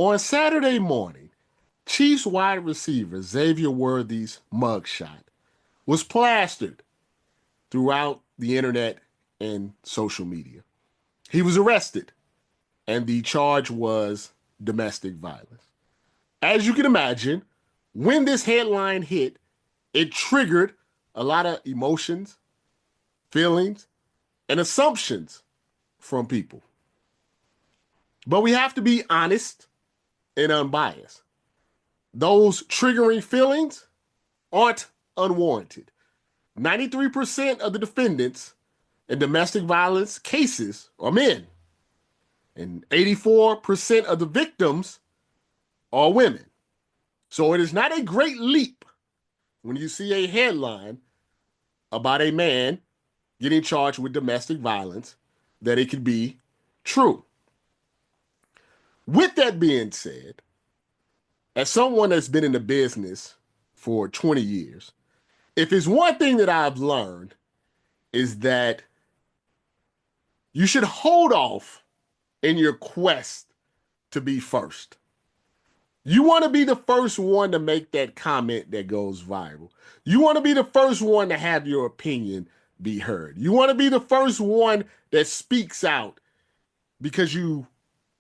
On Saturday morning, Chiefs wide receiver Xavier Worthy's mugshot was plastered throughout the internet and social media. He was arrested, and the charge was domestic violence. As you can imagine, when this headline hit, it triggered a lot of emotions, feelings, and assumptions from people. But we have to be honest and unbiased. Those triggering feelings aren't unwarranted. 93% of the defendants in domestic violence cases are men, and 84% of the victims are women. So it is not a great leap when you see a headline about a man getting charged with domestic violence that it could be true. With that being said, as someone that's been in the business for 20 years, if it's one thing that I've learned is that you should hold off in your quest to be first. You want to be the first one to make that comment that goes viral. You want to be the first one to have your opinion be heard. You want to be the first one that speaks out because you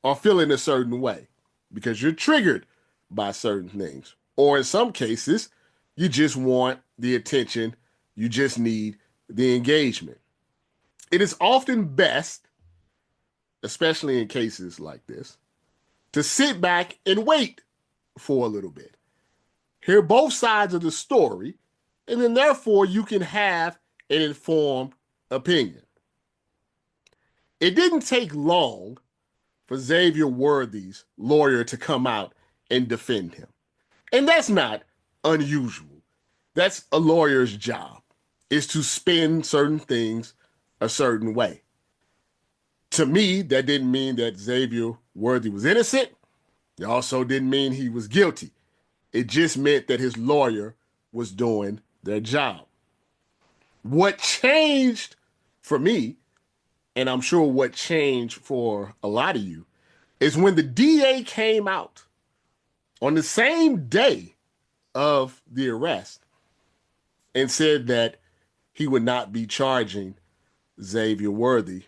are feeling a certain way, because you're triggered by certain things. Or in some cases, you just want the attention, you just need the engagement. It is often best, especially in cases like this, to sit back and wait for a little bit. Hear both sides of the story, and then therefore you can have an informed opinion. It didn't take long for Xavier Worthy's lawyer to come out and defend him. And that's not unusual. That's a lawyer's job, is to spin certain things a certain way. To me, that didn't mean that Xavier Worthy was innocent. It also didn't mean he was guilty. It just meant that his lawyer was doing their job. What changed for me, and I'm sure what changed for a lot of you, is when the DA came out on the same day of the arrest and said that he would not be charging Xavier Worthy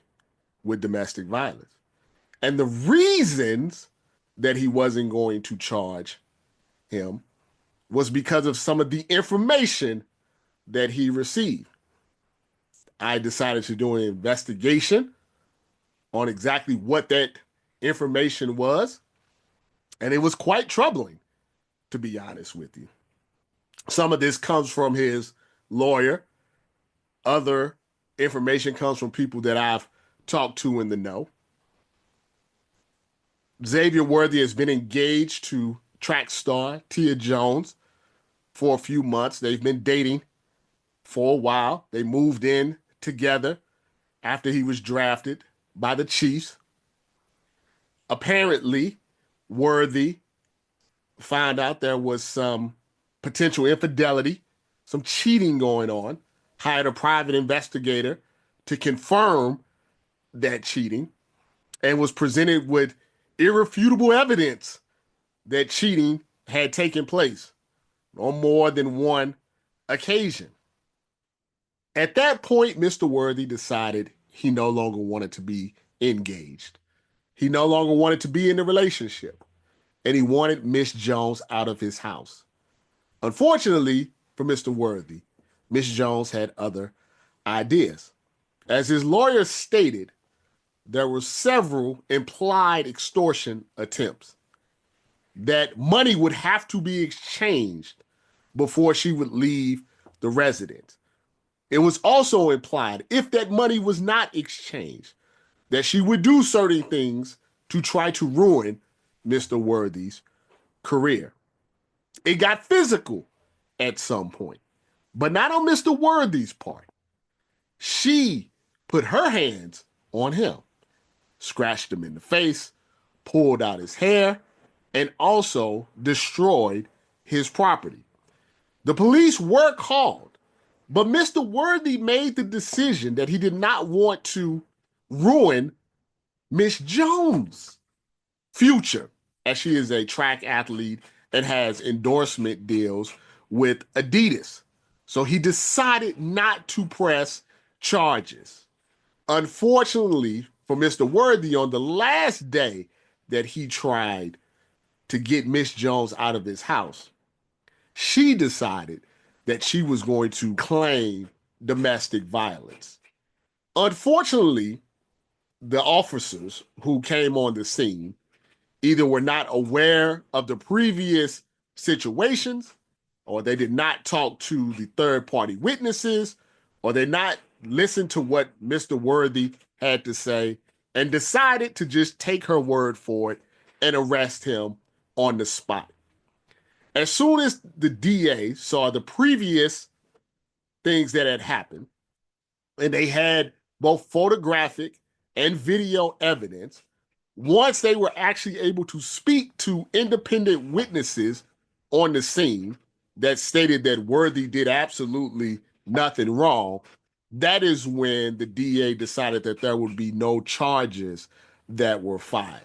with domestic violence. And the reasons that he wasn't going to charge him was because of some of the information that he received. I decided to do an investigation on exactly what that information was, and it was quite troubling, to be honest with you. Some of this comes from his lawyer. Other information comes from people that I've talked to in the know. Xavier Worthy has been engaged to track star Tia Jones for a few months. They've been dating for a while. They moved in together after he was drafted by the Chiefs. Apparently, Worthy found out there was some potential infidelity, some cheating going on, hired a private investigator to confirm that cheating, and was presented with irrefutable evidence that cheating had taken place on more than one occasion. At that point, Mr. Worthy decided he no longer wanted to be engaged. He no longer wanted to be in the relationship, and he wanted Miss Jones out of his house. Unfortunately for Mr. Worthy, Miss Jones had other ideas. As his lawyer stated, there were several implied extortion attempts, that money would have to be exchanged before she would leave the residence. It was also implied, if that money was not exchanged, that she would do certain things to try to ruin Mr. Worthy's career. It got physical at some point, but not on Mr. Worthy's part. She put her hands on him, scratched him in the face, pulled out his hair, and also destroyed his property. The police were called, but Mr. Worthy made the decision that he did not want to ruin Miss Jones' future. as she is a track athlete and has endorsement deals with Adidas. So he decided not to press charges. Unfortunately for Mr. Worthy, on the last day that he tried to get Miss Jones out of his house, she decided that she was going to claim domestic violence. Unfortunately, the officers who came on the scene either were not aware of the previous situations, or they did not talk to the third party witnesses, or they not listened to what Mr. Worthy had to say and decided to just take her word for it and arrest him on the spot. As soon as the DA saw the previous things that had happened, and they had both photographic and video evidence, once they were actually able to speak to independent witnesses on the scene that stated that Worthy did absolutely nothing wrong, that is when the DA decided that there would be no charges that were filed.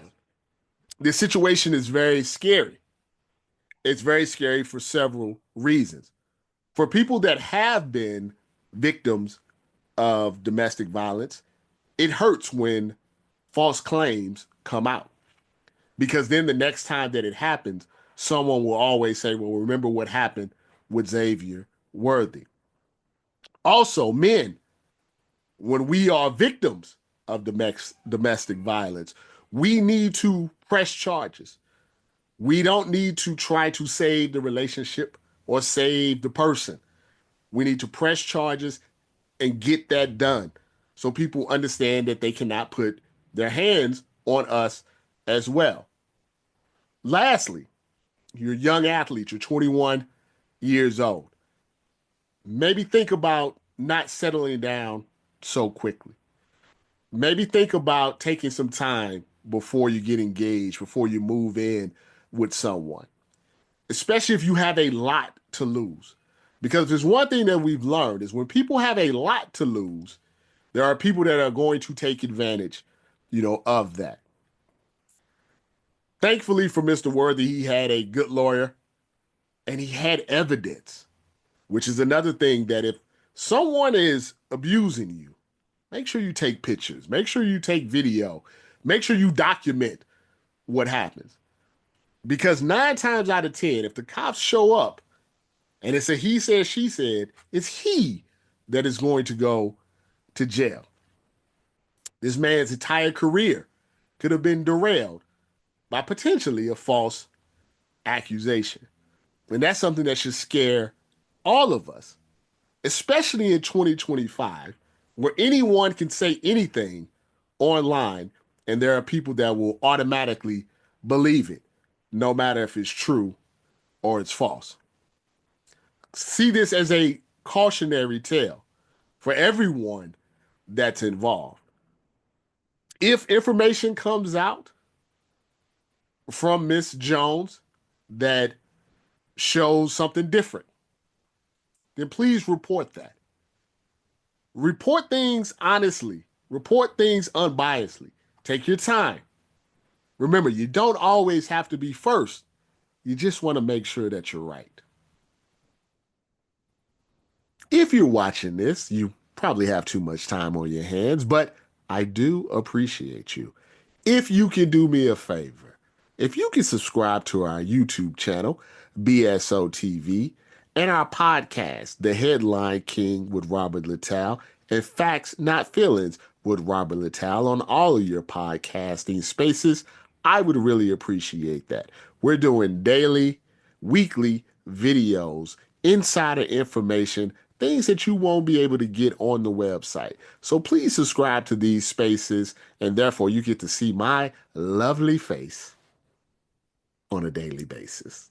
This situation is very scary. It's very scary for several reasons. For people that have been victims of domestic violence, it hurts when false claims come out, because then the next time that it happens, someone will always say, well, remember what happened with Xavier Worthy. Also, men, when we are victims of domestic violence, we need to press charges. We don't need to try to save the relationship or save the person. We need to press charges and get that done so people understand that they cannot put their hands on us as well. Lastly, you're a young athlete, you're 21 years old. Maybe think about not settling down so quickly. Maybe think about taking some time before you get engaged, before you move in with someone, especially if you have a lot to lose. Because there's one thing that we've learned is when people have a lot to lose, there are people that are going to take advantage, of that. Thankfully for Mr. Worthy, he had a good lawyer and he had evidence, which is another thing that if someone is abusing you, make sure you take pictures, make sure you take video, make sure you document what happens. Because 9 times out of 10, if the cops show up and it's a he said, she said, it's he that is going to go to jail. This man's entire career could have been derailed by potentially a false accusation. And that's something that should scare all of us, especially in 2025, where anyone can say anything online and there are people that will automatically believe it, no matter if it's true or it's false. See this as a cautionary tale for everyone that's involved. If information comes out from Miss Jones that shows something different, then please report that. Report things honestly. Report things unbiasedly. Take your time. Remember, you don't always have to be first. You just want to make sure that you're right. If you're watching this, you probably have too much time on your hands, but I do appreciate you. If you can do me a favor, if you can subscribe to our YouTube channel, BSO TV, and our podcast, The Headlien King with Robert Littal, and Facts Not Feelings with Robert Littal on all of your podcasting spaces, I would really appreciate that. We're doing daily, weekly videos, insider information, things that you won't be able to get on the website. So please subscribe to these spaces, and therefore you get to see my lovely face on a daily basis.